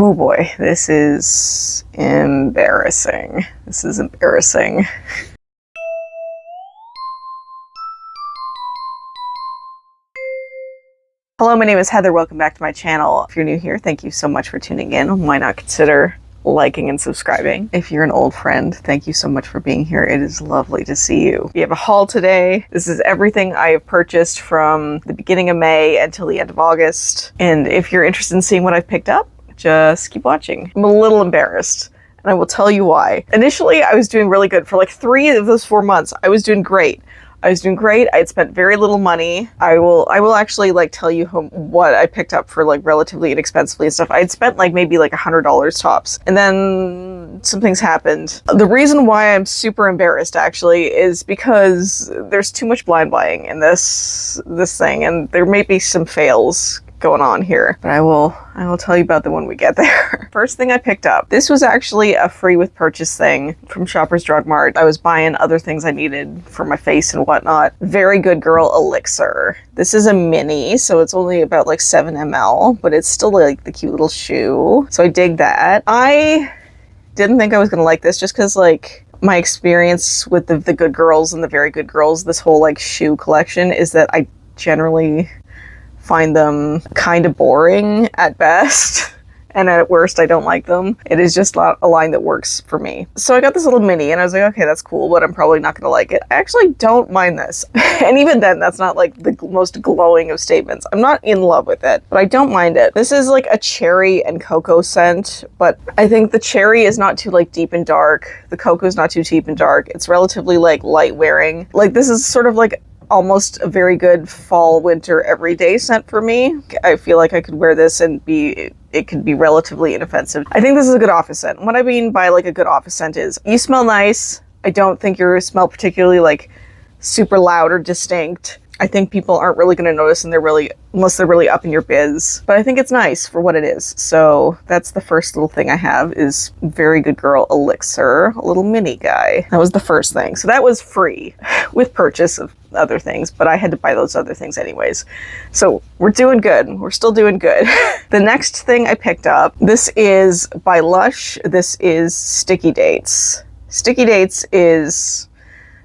Oh boy, this is embarrassing. This is embarrassing. Hello, my name is Heather. Welcome back to my channel. If you're new here, thank you so much for tuning in. Why not consider liking and subscribing? If you're an old friend, thank you so much for being here. It is lovely to see you. We have a haul today. This is everything I have purchased from the beginning of May until the end of August. And if you're interested in seeing what I've picked up, just keep watching. I'm a little embarrassed, and I will tell you why. Initially, I was doing really good. For like 3 of those 4 months, I was doing great. I had spent very little money. I will actually like tell you what I picked up for like relatively inexpensively and stuff. I had spent like maybe like $100 tops. And then some things happened. The reason why I'm super embarrassed actually is because there's too much blind buying in this thing, and there may be some fails going on here, but I will tell you about them when we get there. First thing I picked up. This was actually a free with purchase thing from Shoppers Drug Mart. I was buying other things I needed for my face and whatnot. Very Good Girl Elixir. This is a mini, so it's only about like 7 ml, but it's still like the cute little shoe. So I dig that. I didn't think I was gonna like this just because like my experience with the Good Girls and the Very Good Girls, this whole like shoe collection, is that I generally find them kind of boring at best, and at worst I don't like them. It is just not a line that works for me. So I got this little mini and I was like, okay, that's cool, but I'm probably not gonna like it. I actually don't mind this. And even then, that's not like the most glowing of statements. I'm not in love with it, but I don't mind it. This is like a cherry and cocoa scent, but I think the cherry is not too like deep and dark. The cocoa is not too deep and dark. It's relatively like light wearing. Like this is sort of like almost a very good fall, winter, everyday scent for me. I feel like I could wear this and it could be relatively inoffensive. I think this is a good office scent. What I mean by like a good office scent is you smell nice. I don't think you smell particularly like super loud or distinct. I think people aren't really going to notice unless they're really up in your biz. But I think it's nice for what it is. So that's the first little thing I have is Very Good Girl Elixir, a little mini guy. That was the first thing. So that was free with purchase of other things, but I had to buy those other things anyways. So we're doing good. We're still doing good. The next thing I picked up, this is by Lush. This is Sticky Dates. Sticky Dates is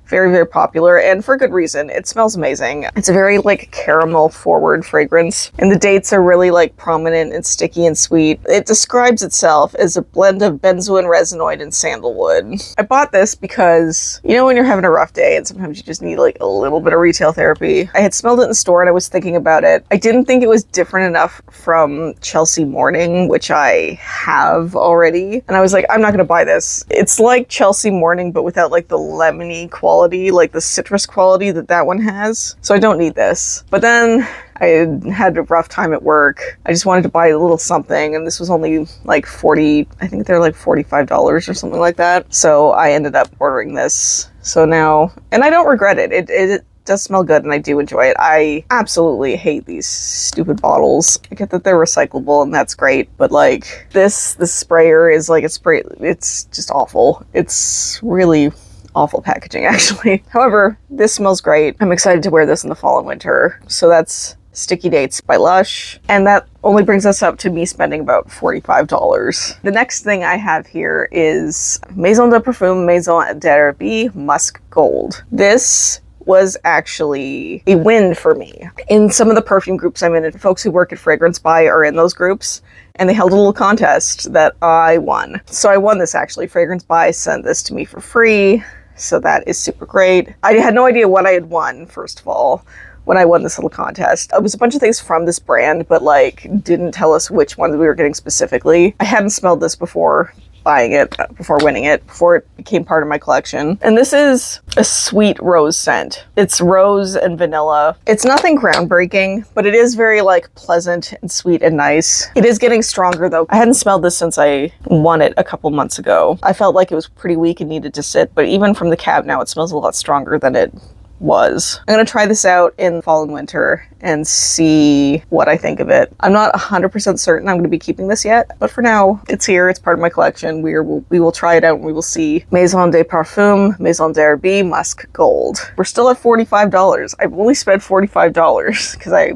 very, very popular, and for good reason. It smells amazing. It's a very like caramel forward fragrance, and the dates are really like prominent and sticky and sweet. It describes itself as a blend of benzoin, resinoid, and sandalwood. I bought this because, you know, when you're having a rough day and sometimes you just need like a little bit of retail therapy. I had smelled it in the store and I was thinking about it. I didn't think it was different enough from Chelsea Morning, which I have already, and I was like, I'm not gonna buy this. It's like Chelsea Morning but without like the lemony quality, like the citrus quality that one has. So I don't need this. But then I had a rough time at work. I just wanted to buy a little something, and this was only like I think they're like $45 or something like that. So I ended up ordering this. So now, and I don't regret it. It does smell good and I do enjoy it. I absolutely hate these stupid bottles. I get that they're recyclable and that's great, but like the sprayer is like it's just awful. It's really awful packaging actually. However, this smells great. I'm excited to wear this in the fall and winter. So that's Sticky Dates by Lush, and that only brings us up to me spending about $45. The next thing I have here is Maison de Perfume Maison d'Herrera Musk Gold. This was actually a win for me. In some of the perfume groups I'm in, folks who work at Fragrance Buy are in those groups, and they held a little contest that I won. So I won this actually. Fragrance Buy sent this to me for free, so that is super great. I had no idea what I had won, first of all, when I won this little contest. It was a bunch of things from this brand, but like didn't tell us which ones we were getting specifically. I hadn't smelled this before buying it, before winning it, before it became part of my collection. And this is a sweet rose scent. It's rose and vanilla. It's nothing groundbreaking, but it is very like pleasant and sweet and nice. It is getting stronger though. I hadn't smelled this since I won it a couple months ago. I felt like it was pretty weak and needed to sit, but even from the cab now, it smells a lot stronger than it was. I'm gonna try this out in fall and winter and see what I think of it. I'm not 100% certain I'm gonna be keeping this yet, but for now, it's here, it's part of my collection. We will try it out and we will see. Maison de Perfume, Maison d'Herrera Musk Gold. We're still at $45. I've only spent $45 because I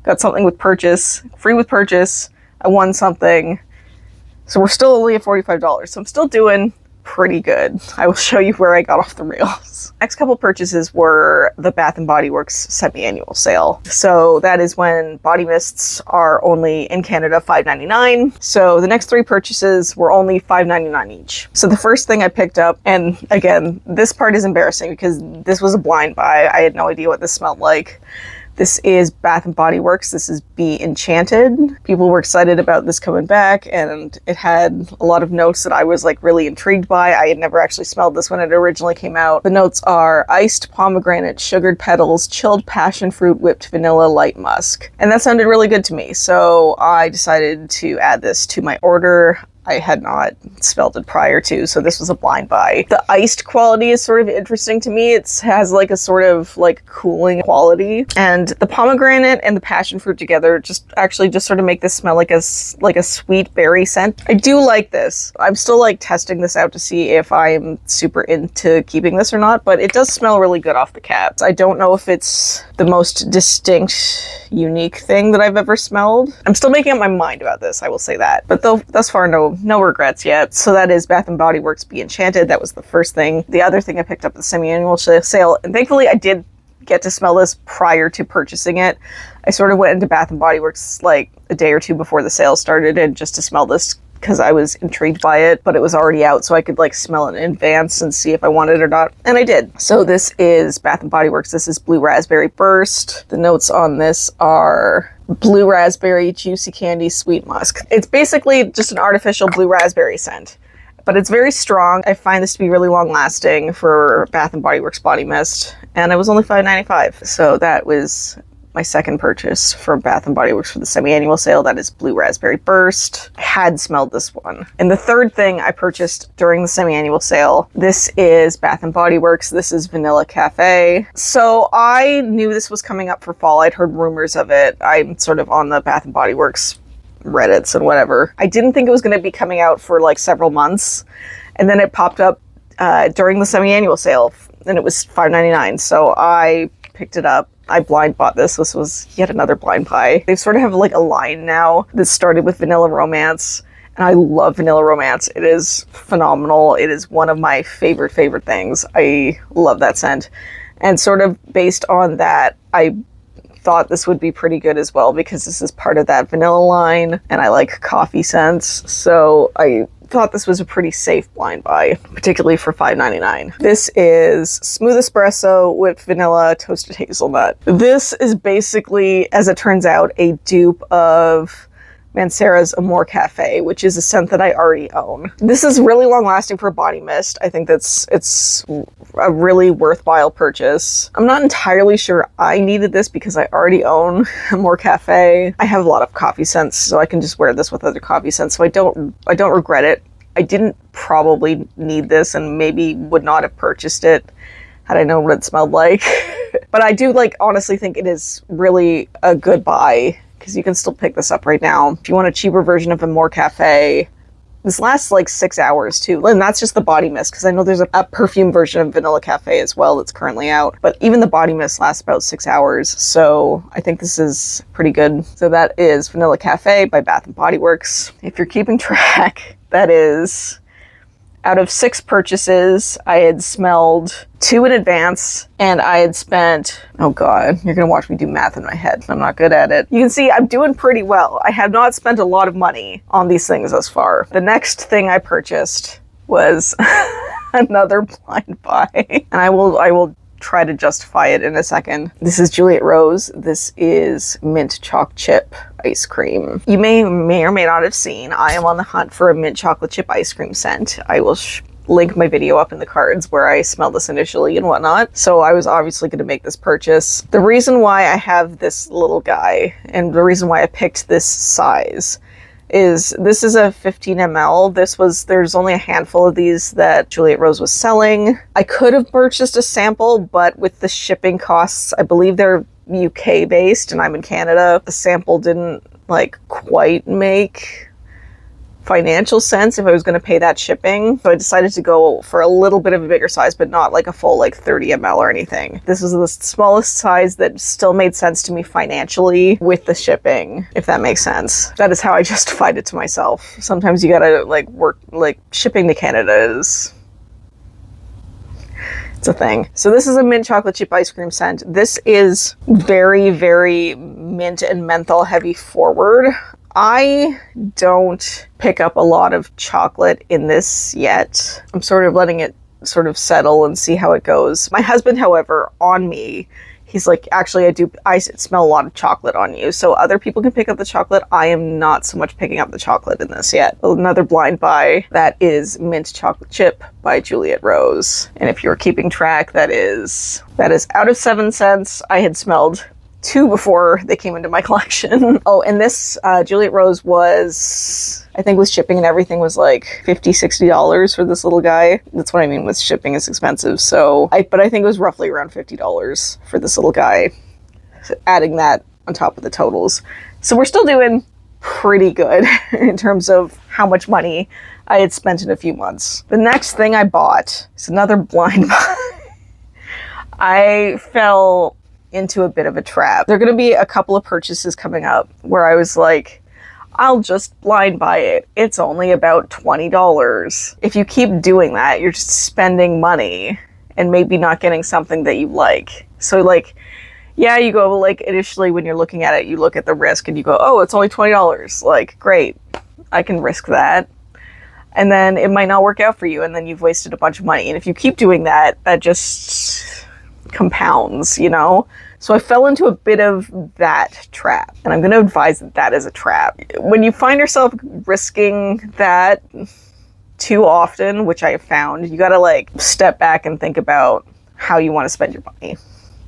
got something with purchase, free with purchase. I won something, So we're still only at $45. So I'm still doing pretty good. I will show you where I got off the rails. Next couple purchases were the Bath & Body Works semi-annual sale. So that is when body mists are only in Canada $5.99. So the next 3 purchases were only $5.99 each. So the first thing I picked up, and again, this part is embarrassing because this was a blind buy. I had no idea what this smelled like. This is Bath & Body Works. This is Enchanted. People were excited about this coming back, and it had a lot of notes that I was like really intrigued by. I had never actually smelled this when it originally came out. The notes are iced pomegranate, sugared petals, chilled passion fruit, whipped vanilla, light musk. And that sounded really good to me. So I decided to add this to my order. I had not smelled it prior to, so this was a blind buy. The iced quality is sort of interesting to me. It has like a sort of like cooling quality, and the pomegranate and the passion fruit together just sort of make this smell like a sweet berry scent. I do like this. I'm still like testing this out to see if I'm super into keeping this or not, but it does smell really good off the cap. I don't know if it's the most distinct, unique thing that I've ever smelled. I'm still making up my mind about this, I will say that. But though thus far, no regrets yet. So that is Bath & Body Works Enchanted. That was the first thing. The other thing I picked up at the semi-annual sale, and thankfully I did get to smell this prior to purchasing it. I sort of went into Bath & Body Works like a day or two before the sale started, and just to smell this because I was intrigued by it, but it was already out, so I could like smell it in advance and see if I wanted it or not, and I did. So this is Bath & Body Works. This is Blue Raspberry Burst. The notes on this are blue raspberry, juicy candy, sweet musk. It's basically just an artificial blue raspberry scent, but it's very strong. I find this to be really long lasting for Bath & Body Works body mist, and it was only $5.95. So that was my second purchase from Bath & Body Works for the semi-annual sale. That is Blue Raspberry Burst. I had smelled this one. And the third thing I purchased during the semi-annual sale, this is Bath & Body Works. This is Vanilla Café. So I knew this was coming up for fall. I'd heard rumors of it. I'm sort of on the Bath & Body Works Reddits and whatever. I didn't think it was going to be coming out for like several months. And then it popped up during the semi-annual sale, and it was $5.99. So I picked it up. I blind bought this. This was yet another blind buy. They sort of have like a line now that started with Vanilla Romance, and I love Vanilla Romance. It is phenomenal. It is one of my favorite things. I love that scent. And sort of based on that, I thought this would be pretty good as well because this is part of that vanilla line, and I like coffee scents. So I thought this was a pretty safe blind buy, particularly for $5.99. This is Smooth Espresso with Vanilla Toasted Hazelnut. This is basically, as it turns out, a dupe of Mancera's Amore Cafe, which is a scent that I already own. This is really long lasting for a body mist. I think it's a really worthwhile purchase. I'm not entirely sure I needed this because I already own Amore Cafe. I have a lot of coffee scents, so I can just wear this with other coffee scents, so I don't regret it. I didn't probably need this and maybe would not have purchased it had I known what it smelled like. But I do honestly think it is really a good buy, because you can still pick this up right now. If you want a cheaper version of Amore Cafe, this lasts like 6 hours too. And that's just the body mist, because I know there's a perfume version of Vanilla Cafe as well that's currently out. But even the body mist lasts about 6 hours, so I think this is pretty good. So that is Vanilla Cafe by Bath & Body Works. If you're keeping track, that is, out of 6 purchases, I had smelled 2 in advance, and I had spent, oh god, you're gonna watch me do math in my head. I'm not good at it. You can see I'm doing pretty well. I have not spent a lot of money on these things thus far. The next thing I purchased was another blind buy, and I will try to justify it in a second. This is Juliet Rose. This is mint choc chip ice cream. You may or may not have seen, I am on the hunt for a mint chocolate chip ice cream scent. I will link my video up in the cards where I smelled this initially and whatnot. So I was obviously going to make this purchase. The reason why I have this little guy, and the reason why I picked this size, is this is a 15 ml. There's only a handful of these that Juliet Rose was selling. I could have purchased a sample, but with the shipping costs, I believe they're UK based and I'm in Canada, the sample didn't quite make financial sense if I was going to pay that shipping. So I decided to go for a little bit of a bigger size, but not like a full like 30 ml or anything. This was the smallest size that still made sense to me financially with the shipping, if that makes sense. That is how I justified it to myself. Sometimes you gotta like work, like shipping to Canada is... it's a thing. So this is a mint chocolate chip ice cream scent. This is very, very mint and menthol heavy forward. I don't pick up a lot of chocolate in this yet. I'm sort of letting it sort of settle and see how it goes. My husband, however, on me, he's like, actually, I smell a lot of chocolate on you. So other people can pick up the chocolate. I am not so much picking up the chocolate in this yet. Another blind buy, that is Mint Chocolate Chip by Juliet Rose. And if you're keeping track, that is out of 7 scents. I had smelled 2 before they came into my collection. Oh, and this Juliet Rose was, I think with shipping and everything, was like $50-$60 for this little guy. That's what I mean with shipping is expensive. So, but I think it was roughly around $50 for this little guy, so adding that on top of the totals. So we're still doing pretty good in terms of how much money I had spent in a few months. The next thing I bought is another blind buy. I fell into a bit of a trap. There are going to be a couple of purchases coming up where I was like, I'll just blind buy it. It's only about $20. If you keep doing that, you're just spending money and maybe not getting something that you like. So like, yeah, you go like initially when you're looking at it, you look at the risk and you go, oh, it's only $20. Like, great, I can risk that. And then it might not work out for you and then you've wasted a bunch of money. And if you keep doing that, that just compounds, you know? So I fell into a bit of that trap, and I'm going to advise that that is a trap. When you find yourself risking that too often, which I have found, you got to like step back and think about how you want to spend your money.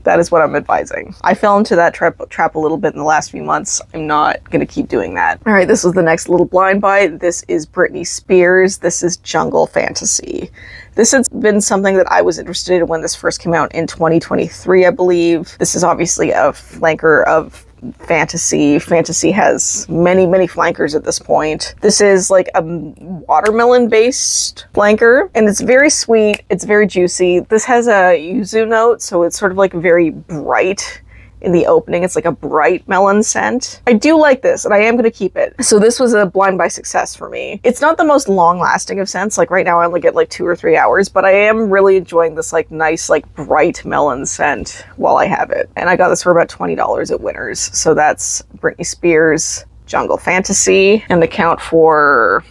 That is what I'm advising. I fell into that trap a little bit in the last few months. I'm not going to keep doing that. All right, this was the next little blind buy. This is Britney Spears. This is Jungle Fantasy. This has been something that I was interested in when this first came out in 2023, I believe. This is obviously a flanker of Fantasy. Fantasy has many, many flankers at this point. This is like a watermelon-based flanker, and it's very sweet. It's very juicy. This has a yuzu note, so it's sort of like very bright in the opening. It's like a bright melon scent. I do like this, and I am going to keep it. So this was a blind buy success for me. It's not the most long-lasting of scents. Like right now I only get like 2 or 3 hours, but I am really enjoying this like nice, like bright melon scent while I have it. And I got this for about $20 at Winners. So that's Britney Spears Jungle Fantasy, and the count for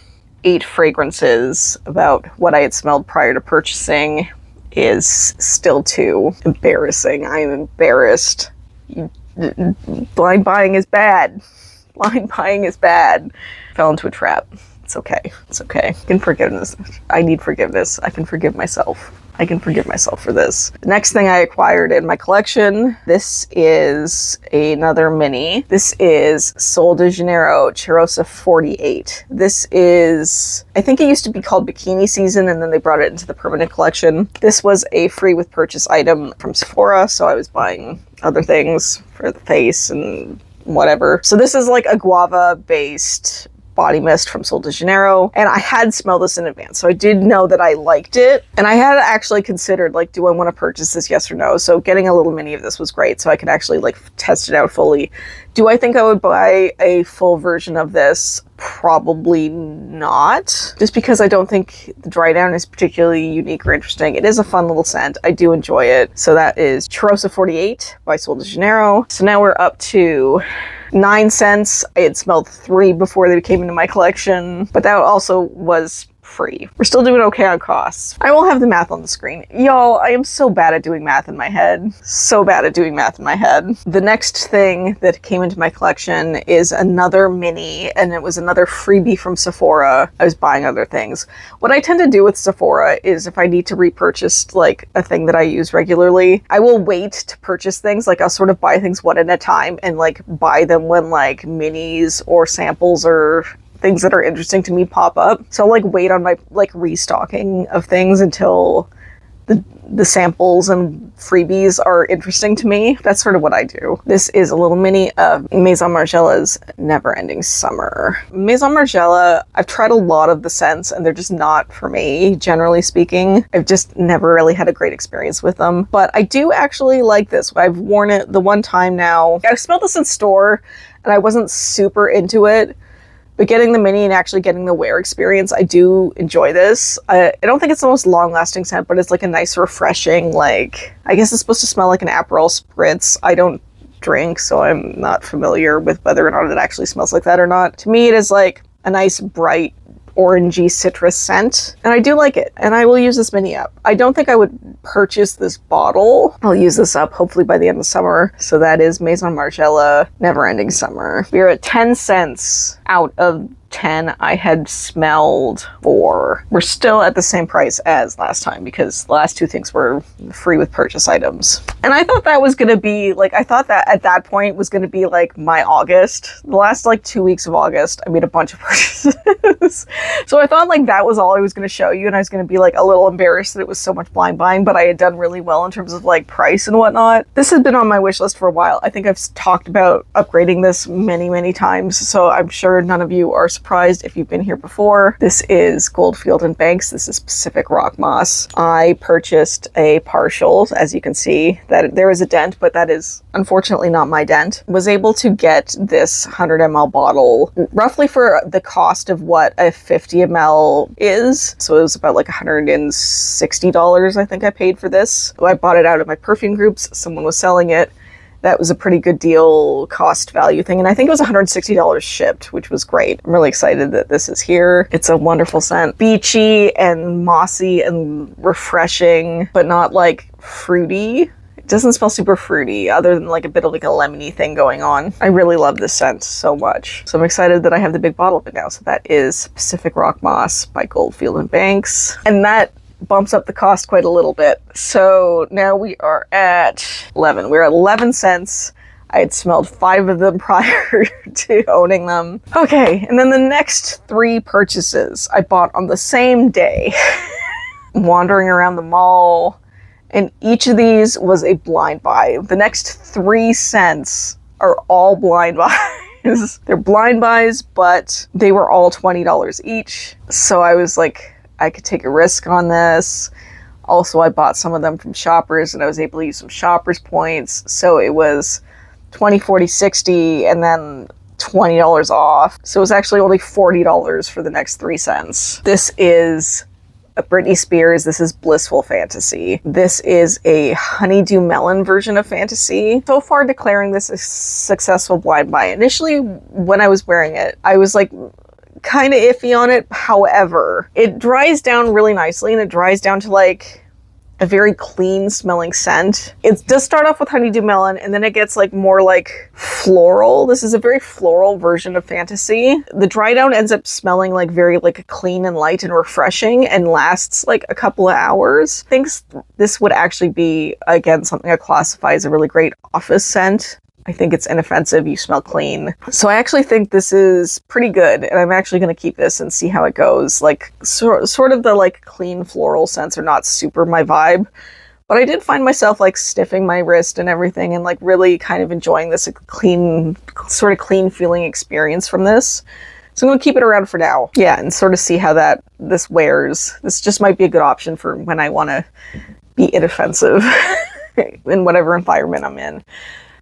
8 fragrances, about what I had smelled prior to purchasing, is still 2. Embarrassing. I am embarrassed. Blind buying is bad. Blind buying is bad. Fell into a trap. It's okay. It's okay. I can forgiveness. I need forgiveness. I can forgive myself. I can forgive myself for this. The next thing I acquired in my collection, this is another mini. This is Sol de Janeiro Cheirosa 48. This is, I think it used to be called Bikini Season, and then they brought it into the permanent collection. This was a free with purchase item from Sephora, so I was buying other things for the face and whatever. So this is like a guava based body mist from Sol de Janeiro, and I had smelled this in advance, so I did know that I liked it, and I had actually considered like, do I want to purchase this, yes or no? So getting a little mini of this was great, so I could actually like test it out fully. Do I think I would buy a full version of this? Probably not, just because I don't think the dry down is particularly unique or interesting. It is a fun little scent. I do enjoy it. So that is Cheirosa 48 by Sol de Janeiro. So now we're up to 9 scents. I had smelled 3 before they came into my collection, but that also was free. We're still doing okay on costs. I will have the math on the screen. Y'all, I am so bad at doing math in my head. So bad at doing math in my head. The next thing that came into my collection is another mini, and it was another freebie from Sephora. I was buying other things. What I tend to do with Sephora is if I need to repurchase like a thing that I use regularly, I will wait to purchase things. Like I'll sort of buy things one at a time and like buy them when like minis or samples or things that are interesting to me pop up. So I'll like wait on my like restocking of things until the samples and freebies are interesting to me. That's sort of what I do. This is a little mini of Maison Margiela's Never Ending Summer. Maison Margiela, I've tried a lot of the scents and they're just not for me, generally speaking. I've just never really had a great experience with them, but I do actually like this. I've worn it the one time now. I've smelled this in store and I wasn't super into it. But getting the mini and actually getting the wear experience, I do enjoy this. I don't think it's the most long-lasting scent, but it's like a nice, refreshing, like, I guess it's supposed to smell like an Aperol Spritz. I don't drink, so I'm not familiar with whether or not it actually smells like that or not. To me, it is like a nice, bright, orangey citrus scent, and I do like it, and I will use this mini up. I don't think I would purchase this bottle. I'll use this up hopefully by the end of summer. So that is Maison Margiela Never Ending Summer. We are at 10 cents out of 10 I had smelled for. We're still at the same price as last time because the last two things were free with purchase items. And I thought that was gonna be like, I thought that at that point was gonna be like my August. The last like 2 weeks of August, I made a bunch of purchases. So I thought like that was all I was gonna show you, and I was gonna be like a little embarrassed that it was so much blind buying, but I had done really well in terms of like price and whatnot. This has been on my wish list for a while. I think I've talked about upgrading this many times, so I'm sure none of you are surprised if you've been here before. This is Goldfield and Banks. This is Pacific Rock Moss. I purchased a partial, as you can see, that there is a dent, but that is unfortunately not my dent. Was able to get this 100 ml bottle roughly for the cost of what a 50 ml is. So it was about like $160 I think I paid for this. I bought it out of my perfume groups. Someone was selling it. That was a pretty good deal, cost value thing. And I think it was $160 shipped, which was great. I'm really excited that this is here. It's a wonderful scent. Beachy and mossy and refreshing, but not like fruity. It doesn't smell super fruity other than like a bit of like a lemony thing going on. I really love this scent so much. So I'm excited that I have the big bottle of it now. So that is Pacific Rock Moss by Goldfield and Banks. And that bumps up the cost quite a little bit. So now we are at 11. We're at 11 cents. I had smelled 5 of them prior to owning them. Okay, and then the next 3 purchases I bought on the same day. Wandering around the mall, and each of these was a blind buy. The next 3 scents are all blind buys. They're blind buys, but they were all $20 each. So I was like, I could take a risk on this. Also, I bought some of them from Shoppers and I was able to use some Shoppers points. So it was 20, 40, 60, and then $20 off. So it was actually only $40 for the next 3 scents. This is a Britney Spears. This is Blissful Fantasy. This is a honeydew melon version of Fantasy. So far declaring this a successful blind buy. Initially, when I was wearing it, I was like, kind of iffy on it. However, it dries down really nicely and it dries down to like a very clean smelling scent. It does start off with honeydew melon and then it gets like more like floral. This is a very floral version of Fantasy. The dry down ends up smelling like very like clean and light and refreshing and lasts like a couple of hours. I think this would actually be, again, something I classify as a really great office scent. I think it's inoffensive, you smell clean. So I actually think this is pretty good, and I'm actually going to keep this and see how it goes. Like, sort of the like clean floral scents are not super my vibe, but I did find myself like sniffing my wrist and everything and like really kind of enjoying this clean, sort of clean feeling experience from this. So I'm going to keep it around for now. Yeah, and sort of see how this wears. This just might be a good option for when I want to be inoffensive in whatever environment I'm in.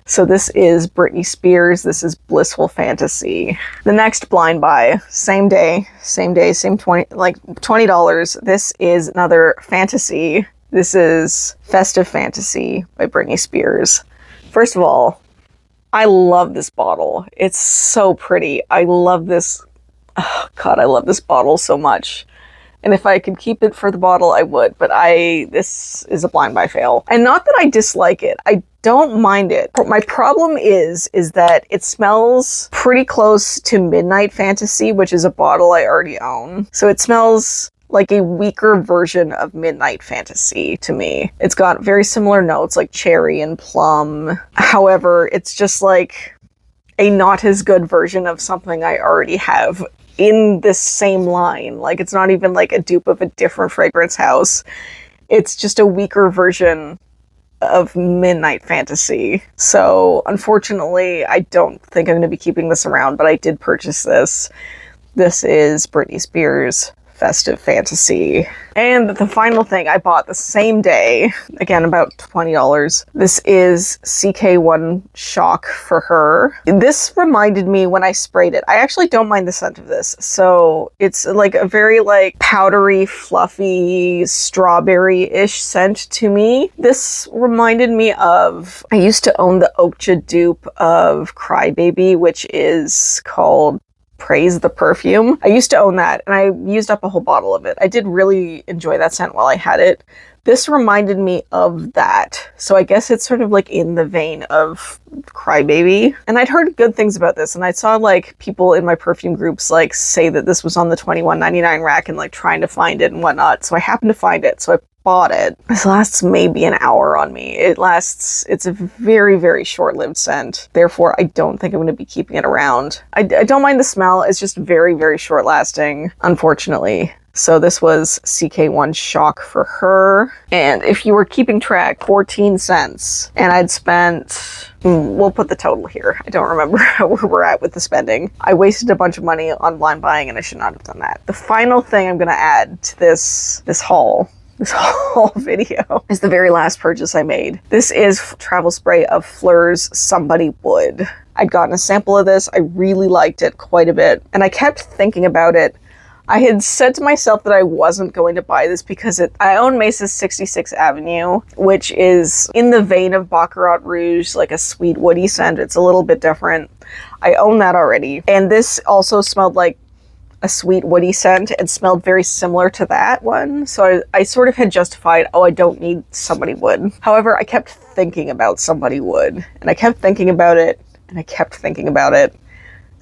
So this is Britney Spears. This is Blissful Fantasy. The next blind buy, same day, same $20. This is another Fantasy. This is Festive Fantasy by Britney Spears. First of all, I love this bottle. It's so pretty. I love this. Oh God, I love this bottle so much. And if I could keep it for the bottle, I would. But this is a blind buy fail. And not that I dislike it. I don't mind it. My problem is that it smells pretty close to Midnight Fantasy, which is a bottle I already own. So it smells like a weaker version of Midnight Fantasy to me. It's got very similar notes like cherry and plum. However, it's just like a not as good version of something I already have in this same line. Like, it's not even like a dupe of a different fragrance house. It's just a weaker version of Midnight Fantasy. So unfortunately, I don't think I'm going to be keeping this around, but I did purchase this. This is Britney Spears' Festive Fantasy. And the final thing I bought the same day, again about $20. This is CK1 Choc for Her. This reminded me when I sprayed it. I actually don't mind the scent of this. So it's like a very like powdery, fluffy, strawberry-ish scent to me. This reminded me of, I used to own the Okja dupe of Crybaby, which is called Praise the Perfume. I used to own that and I used up a whole bottle of it. I did really enjoy that scent while I had it. This reminded me of that. So I guess it's sort of like in the vein of Crybaby. And I'd heard good things about this, and I saw like people in my perfume groups like say that this was on the $21.99 rack and like trying to find it and whatnot. So I happened to find it. So I bought it. This lasts maybe an hour on me. It's a very, very short-lived scent. Therefore, I don't think I'm going to be keeping it around. I don't mind the smell. It's just very, very short-lasting, unfortunately. So this was CK1 Choc for Her. And if you were keeping track, 14 cents. And I'd spent, we'll put the total here. I don't remember where we're at with the spending. I wasted a bunch of money on blind buying and I should not have done that. The final thing I'm going to add to this whole video is the very last purchase I made. This is travel spray of Phlur's Somebody Would. I'd gotten a sample of this. I really liked it quite a bit. And I kept thinking about it. I had said to myself that I wasn't going to buy this because I own Mace's 66th Avenue, which is in the vein of Baccarat Rouge, like a sweet woody scent. It's a little bit different. I own that already. And this also smelled like a sweet woody scent and smelled very similar to that one. So I sort of had justified, oh, I don't need Somebody Would. However, I kept thinking about Somebody Would, and I kept thinking about it, and I kept thinking about it.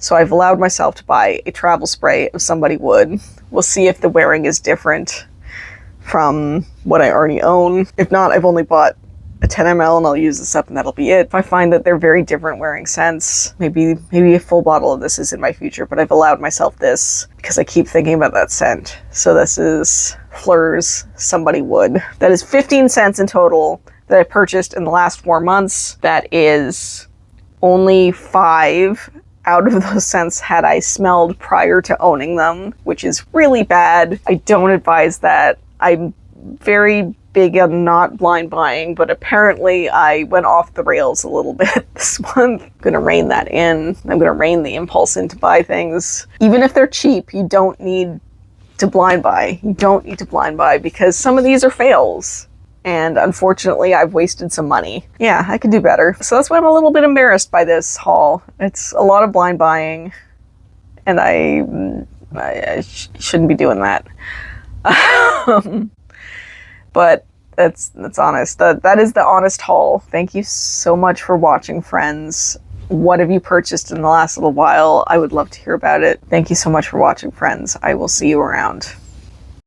So I've allowed myself to buy a travel spray of Somebody Would. We'll see if the wearing is different from what I already own. If not, I've only bought a 10 ml and I'll use this up and that'll be it. If I find that they're very different wearing scents, maybe a full bottle of this is in my future, but I've allowed myself this because I keep thinking about that scent. So this is Phlur's Somebody Would. That is 15 cents in total that I purchased in the last 4 months. That is only 5 out of those scents had I smelled prior to owning them, which is really bad. I don't advise that. I'm very big on not blind buying, but apparently I went off the rails a little bit this month. I'm gonna rein that in. I'm gonna rein the impulse in to buy things. Even if they're cheap, you don't need to blind buy. You don't need to blind buy because some of these are fails. And unfortunately, I've wasted some money. Yeah, I could do better. So that's why I'm a little bit embarrassed by this haul. It's a lot of blind buying, and I shouldn't be doing that. But that's honest. That is the honest haul. Thank you so much for watching, friends. What have you purchased in the last little while? I would love to hear about it. Thank you so much for watching, friends. I will see you around.